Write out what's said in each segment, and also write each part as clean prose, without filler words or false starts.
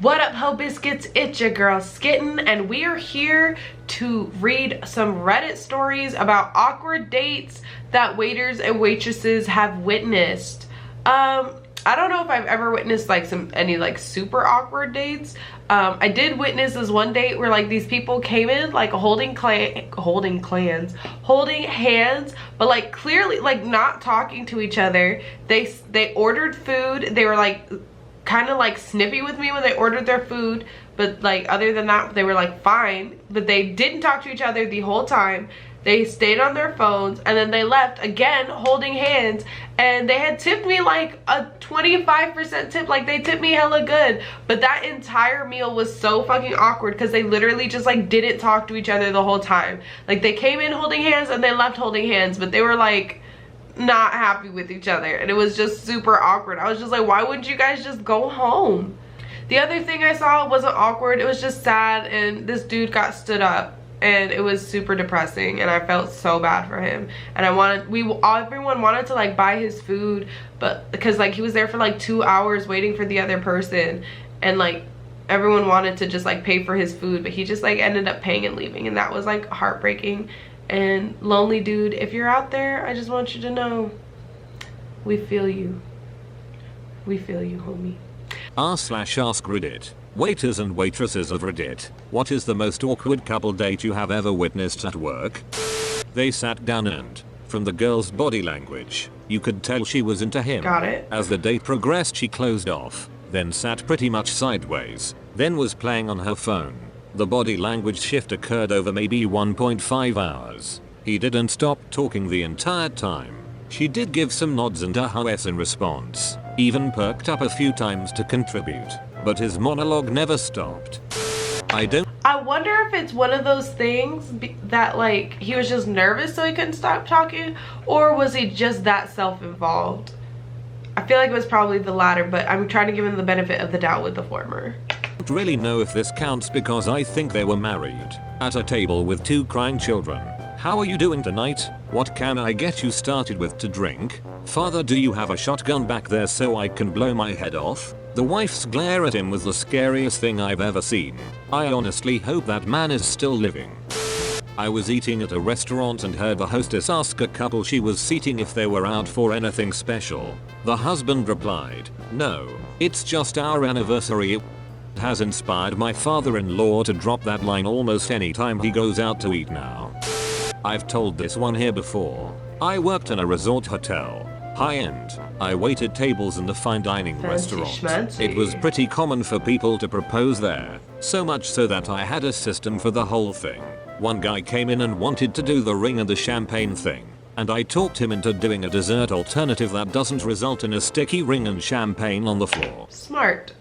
What up, Ho Biscuits? It's your girl Skitten, and we are here to read some Reddit stories about awkward dates that waiters and waitresses have witnessed. I don't know if I've ever witnessed like any super awkward dates. I did witness this one date where like these people came in like holding hands, but like clearly like not talking to each other. They ordered food. They were like kind of like snippy with me when they ordered their food, but like other than that they were like fine. But they didn't talk to each other the whole time. They stayed on their phones, and then they left again holding hands, and they had tipped me like a 25% tip. Like they tipped me hella good, but that entire meal was so fucking awkward because they literally just like didn't talk to each other the whole time. Like they came in holding hands and they left holding hands, but they were like not happy with each other, and it was just super awkward. I was just like, why wouldn't you guys just go home? The other thing I saw wasn't awkward, it was just sad, and this dude got stood up, and it was super depressing, and I felt so bad for him. And everyone wanted to like buy his food, but because like he was there for like 2 hours waiting for the other person, and like everyone wanted to just like pay for his food, but he just like ended up paying and leaving, and that was like heartbreaking. And lonely dude, if you're out there, I just want you to know we feel you. We feel you, homie. r/ask Reddit. Waiters and waitresses of Reddit. What is the most awkward couple date you have ever witnessed at work? They sat down and, from the girl's body language, you could tell she was into him. Got it. As the date progressed, she closed off, then sat pretty much sideways, then was playing on her phone. The body language shift occurred over maybe 1.5 hours. He didn't stop talking the entire time. She did give some nods and ahs in response, even perked up a few times to contribute, but his monologue never stopped. I wonder if it's one of those things that like he was just nervous so he couldn't stop talking, or was he just that self-involved? I feel like it was probably the latter, but I'm trying to give him the benefit of the doubt with the former. I don't really know if this counts because I think they were married, at a table with 2 crying children. How are you doing tonight? What can I get you started with to drink? Father, do you have a shotgun back there so I can blow my head off? The wife's glare at him was the scariest thing I've ever seen. I honestly hope that man is still living. I was eating at a restaurant and heard the hostess ask a couple she was seating if they were out for anything special. The husband replied, "No, it's just our anniversary." It has inspired my father-in-law to drop that line almost any time he goes out to eat now. I've told this one here before. I worked in a resort hotel. High-end. I waited tables in the fine dining restaurant. Schmancy. It was pretty common for people to propose there, so much so that I had a system for the whole thing. One guy came in and wanted to do the ring and the champagne thing, and I talked him into doing a dessert alternative that doesn't result in a sticky ring and champagne on the floor. Smart.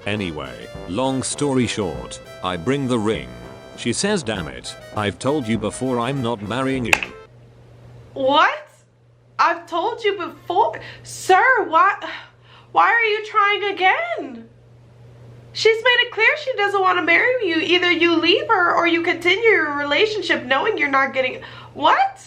Anyway, long story short, I bring the ring. She says, "Damn it, I've told you before I'm not marrying you." What? I've told you before. Sir, why are you trying again? She's made it clear she doesn't want to marry you. Either you leave her or you continue your relationship knowing you're not getting... What?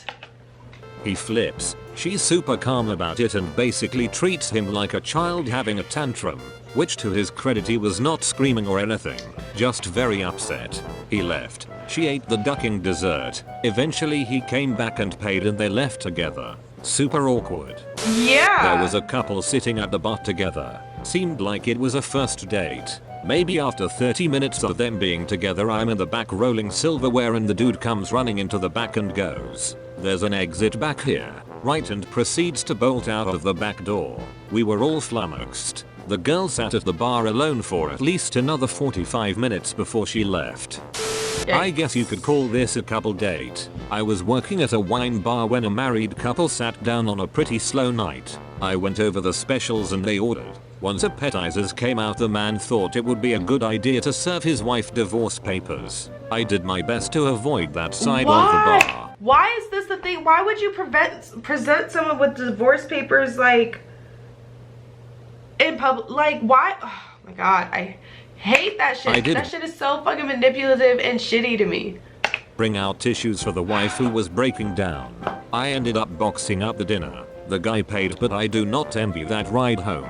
He flips. She's super calm about it and basically treats him like a child having a tantrum, which to his credit he was not screaming or anything, just very upset. He left. She ate the ducking dessert. Eventually he came back and paid and they left together. Super awkward. Yeah. There was a couple sitting at the bar together. Seemed like it was a first date. Maybe after 30 minutes of them being together, I'm in the back rolling silverware and the dude comes running into the back and goes, "There's an exit back here, right?" and proceeds to bolt out of the back door. We were all flummoxed. The girl sat at the bar alone for at least another 45 minutes before she left. I guess you could call this a couple date. I was working at a wine bar when a married couple sat down on a pretty slow night. I went over the specials and they ordered. Once appetizers came out, the man thought it would be a good idea to serve his wife divorce papers. I did my best to avoid that side of the bar. Why is this the thing? Why would you present someone with divorce papers like in public? Like why? Oh my god, I hate that shit. That shit is so fucking manipulative and shitty to me. Bring out tissues for the wife who was breaking down. I ended up boxing up the dinner. The guy paid, but I do not envy that ride home.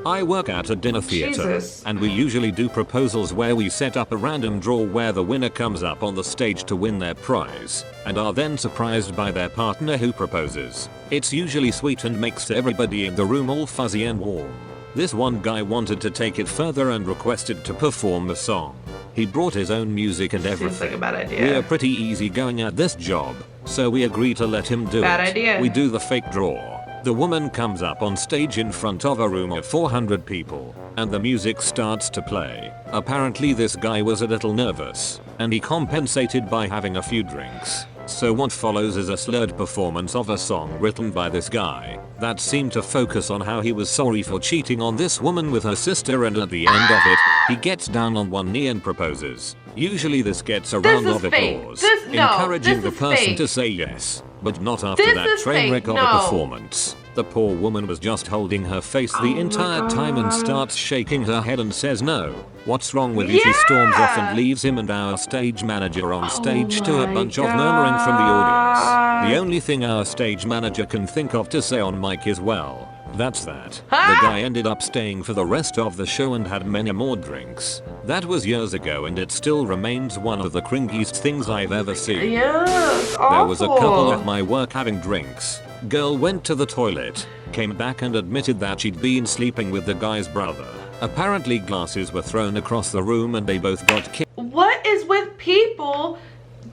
I work at a dinner theater, Jesus. and we usually do proposals where we set up a random draw where the winner comes up on the stage to win their prize, and are then surprised by their partner who proposes. It's usually sweet and makes everybody in the room all fuzzy and warm. This one guy wanted to take it further and requested to perform the song. He brought his own music and everything. Seems like a bad idea. We are pretty easygoing at this job, so we agree to let him do it. Bad idea. We do the fake draw. The woman comes up on stage in front of a room of 400 people, and the music starts to play. Apparently this guy was a little nervous, and he compensated by having a few drinks. So what follows is a slurred performance of a song written by this guy that seemed to focus on how he was sorry for cheating on this woman with her sister, and at the end of it, he gets down on one knee and proposes. Usually this gets a round of applause, encouraging the person to say yes. But not after that train wreck of a performance. The poor woman was just holding her face the entire time and starts shaking her head and says no. What's wrong with you? She storms off and leaves him and our stage manager on stage to a bunch of murmuring from the audience. The only thing our stage manager can think of to say on mic is, well, that's that. The guy ended up staying for the rest of the show and had many more drinks. That was years ago and it still remains one of the cringiest things I've ever seen. Yes, There was a couple at my work having drinks. Girl went to the toilet, came back and admitted that she'd been sleeping with the guy's brother. Apparently glasses were thrown across the room and they both got kicked. What is with people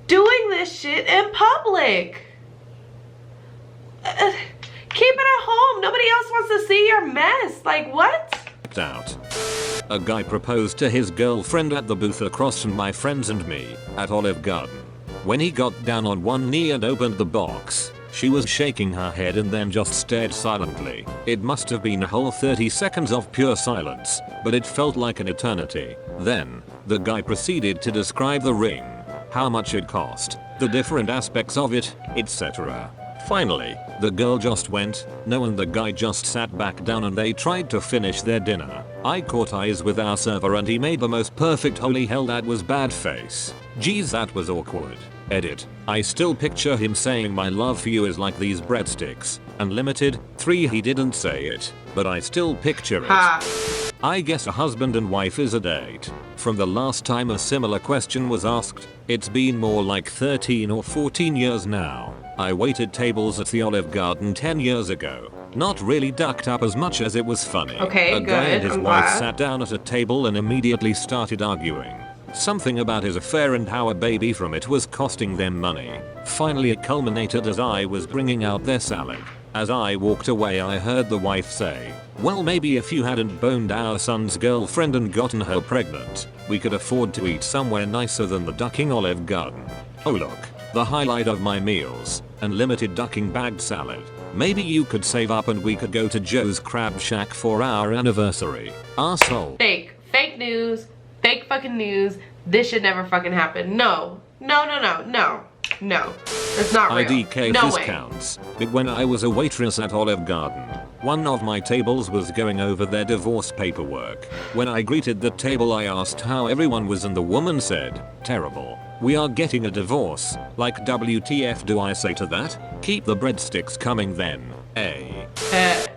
doing this shit in public? Keep it at home. Nobody else wants to see your mess. Like, what? Out. A guy proposed to his girlfriend at the booth across from my friends and me at Olive Garden. When he got down on one knee and opened the box, she was shaking her head and then just stared silently. It must have been a whole 30 seconds of pure silence, but it felt like an eternity. Then, the guy proceeded to describe the ring, how much it cost, the different aspects of it, etc. Finally, the girl just went, no, and the guy just sat back down and they tried to finish their dinner. I caught eyes with our server and he made the most perfect holy hell that was bad face. Geez, that was awkward. Edit. I still picture him saying my love for you is like these breadsticks. Unlimited. 3 He didn't say it, but I still picture it. I guess a husband and wife is a date. From the last time a similar question was asked, it's been more like 13 or 14 years now. I waited tables at the Olive Garden 10 years ago. Not really ducked up as much as it was funny. Okay, a guy and his wife glad. sat down at a table and immediately started arguing. Something about his affair and how a baby from it was costing them money. Finally it culminated as I was bringing out their salad. As I walked away I heard the wife say, well, maybe if you hadn't boned our son's girlfriend and gotten her pregnant, we could afford to eat somewhere nicer than the ducking Olive Garden. Oh look, the highlight of my meals, unlimited ducking bagged salad. Maybe you could save up and we could go to Joe's Crab Shack for our anniversary. Arsehole. Fake news. Fake fucking news. This should never fucking happen. No. No. It's not real. IDK No discounts. But when I was a waitress at Olive Garden, one of my tables was going over their divorce paperwork. When I greeted the table I asked how everyone was and the woman said, terrible. We are getting a divorce. Like WTF do I say to that? Keep the breadsticks coming then. A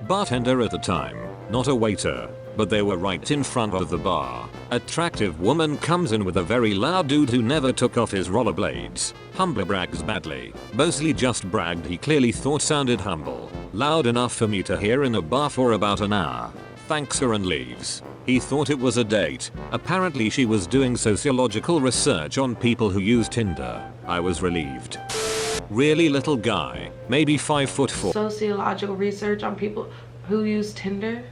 bartender at the time, not a waiter. But they were right in front of the bar. Attractive woman comes in with a very loud dude who never took off his rollerblades. Humbler brags badly. Mostly just bragged he clearly thought sounded humble. Loud enough for me to hear in a bar for about an hour. Thanks her and leaves. He thought it was a date. Apparently she was doing sociological research on people who use Tinder. I was relieved. Really little guy. Maybe 5'4". Sociological research on people who use Tinder?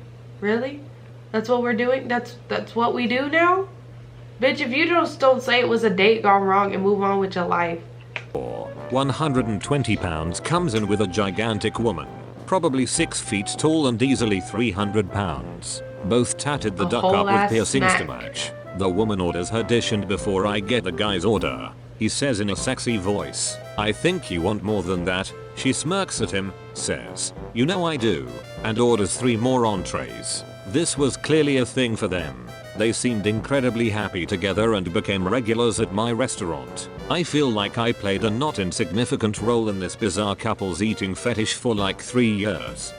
Really? That's what we're doing? That's what we do now? Bitch, if you just don't say it was a date gone wrong and move on with your life. 120 pounds comes in with a gigantic woman. Probably 6 feet tall and easily 300 pounds. Both tatted the duck up with piercings to match. The woman orders her dish and before I get the guy's order, he says in a sexy voice, I think you want more than that. She smirks at him, says, you know I do, and orders 3 more entrees. This was clearly a thing for them. They seemed incredibly happy together and became regulars at my restaurant. I feel like I played a not insignificant role in this bizarre couple's eating fetish for like 3 years.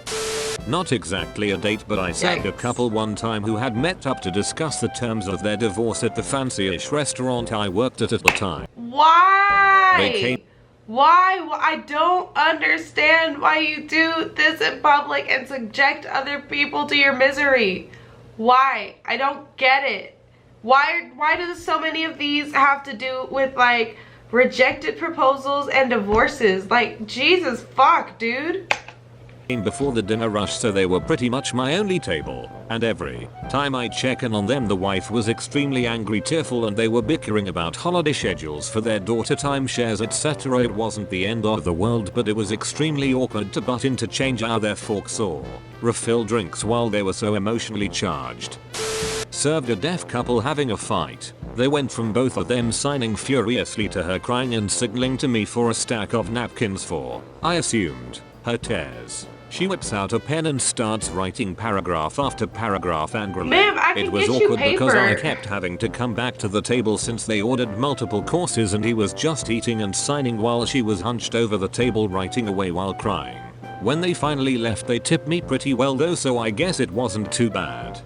Not exactly a date, but I served a couple one time who had met up to discuss the terms of their divorce at the fancy-ish restaurant I worked at the time. Why? They came. Why? I don't understand why you do this in public and subject other people to your misery. Why? I don't get it. Why do so many of these have to do with like rejected proposals and divorces? Like, Jesus fuck, dude. Before the dinner rush, so they were pretty much my only table, and every time I check in on them the wife was extremely angry, tearful, and they were bickering about holiday schedules for their daughter, timeshares, etc. It wasn't the end of the world, but it was extremely awkward to butt in to change out their forks or refill drinks while they were so emotionally charged. Served a deaf couple having a fight. They went from both of them signing furiously to her crying and signaling to me for a stack of napkins for, I assumed, her tears. She whips out a pen and starts writing paragraph after paragraph angrily. Ma'am, I can it was get you awkward paper. because I kept having to come back to the table since they ordered multiple courses and he was just eating and signing while she was hunched over the table writing away while crying. When they finally left, they tipped me pretty well though, so I guess it wasn't too bad.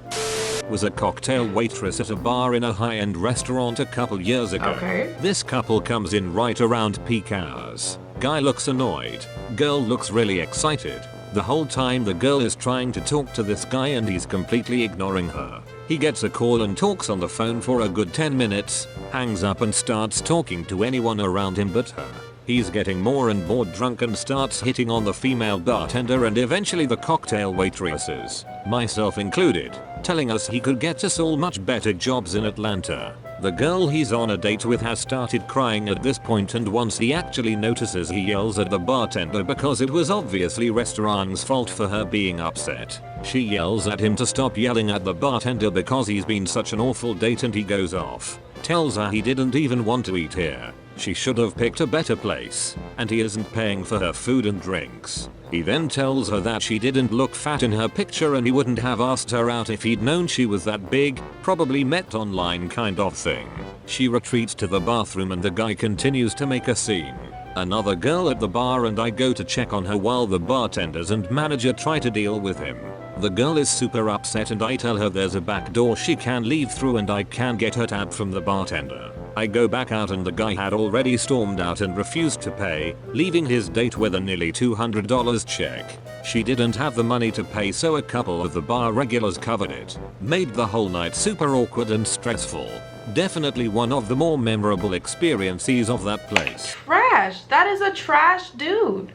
Was a cocktail waitress at a bar in a high-end restaurant a couple years ago. Okay. This couple comes in right around peak hours. Guy looks annoyed. Girl looks really excited. The whole time the girl is trying to talk to this guy and he's completely ignoring her. He gets a call and talks on the phone for a good 10 minutes, hangs up and starts talking to anyone around him but her. He's getting more and more drunk and starts hitting on the female bartender and eventually the cocktail waitresses, myself included, telling us he could get us all much better jobs in Atlanta. The girl he's on a date with has started crying at this point, and once he actually notices, he yells at the bartender because it was obviously restaurant's fault for her being upset. She yells at him to stop yelling at the bartender because he's been such an awful date, and he goes off. Tells her he didn't even want to eat here. She should have picked a better place, and he isn't paying for her food and drinks. He then tells her that she didn't look fat in her picture and he wouldn't have asked her out if he'd known she was that big, probably met online kind of thing. She retreats to the bathroom and the guy continues to make a scene. Another girl at the bar and I go to check on her while the bartenders and manager try to deal with him. The girl is super upset and I tell her there's a back door she can leave through and I can get her tab from the bartender. I go back out and the guy had already stormed out and refused to pay, leaving his date with a nearly $200 check. She didn't have the money to pay, so a couple of the bar regulars covered it. Made the whole night super awkward and stressful. Definitely one of the more memorable experiences of that place. Trash. That is a trash dude.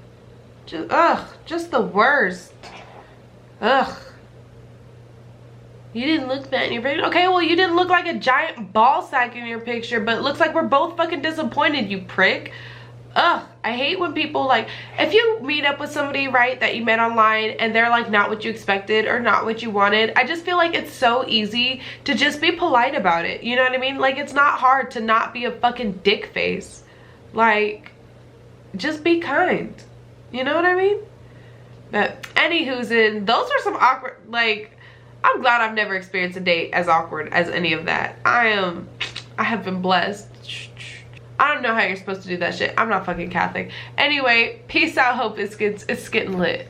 Just the worst. Ugh. You didn't look fat in your picture. Okay, well, you didn't look like a giant ball sack in your picture, but it looks like we're both fucking disappointed, you prick. Ugh, I hate when people, like, if you meet up with somebody, right, that you met online and they're like not what you expected or not what you wanted, I just feel like it's so easy to just be polite about it. You know what I mean? Like, it's not hard to not be a fucking dick face. Like, just be kind. You know what I mean? But anywho's in, those are some awkward, like, I'm glad I've never experienced a date as awkward as any of that. I have been blessed. I don't know how you're supposed to do that shit. I'm not fucking Catholic. Anyway, peace out. Hope it's getting lit.